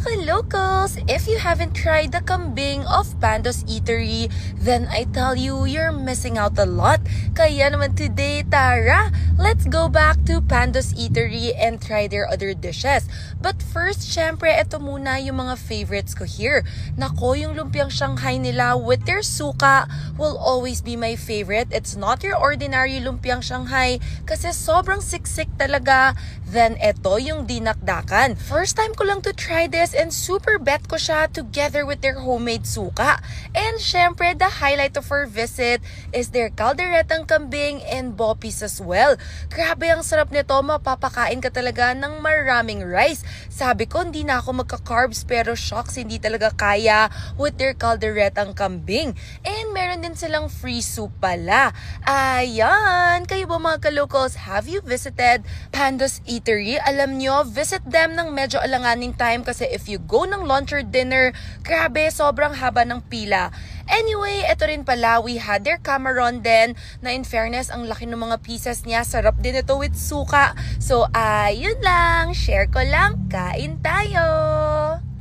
ka-locals! If you haven't tried the kambing of Pando's Eatery, then I tell you, you're missing out a lot. Kaya naman today, tara! Let's go back to Pando's Eatery and try their other dishes. But first, syempre, ito muna yung mga favorites ko here. Nako, yung lumpiang Shanghai nila with their suka will always be my favorite. It's not your ordinary lumpiang Shanghai kasi sobrang siksik talaga. Then, ito yung dinakdakan. First time ko lang to try this and super bet ko siya together with their homemade suka. And syempre, the highlight of our visit is their calderetang kambing and bopis as well. Grabe ang sarap nito, mapapakain ka talaga ng maraming rice. Sabi ko, hindi na ako magka-carbs pero shocks, hindi talaga kaya with their calderetang kambing. And meron din silang free soup pala. Ayan! Kayo ba mga ka-locals, have you visited Pando's Eatery? Alam nyo, visit them ng medyo alanganing time kasi if you go ng lunch or dinner, grabe, sobrang haba ng pila. Anyway, ito rin pala, we had their camaron din na in fairness, ang laki ng mga pieces niya. Sarap din ito with suka. So, ayun lang. Share ko lang. Kain tayo!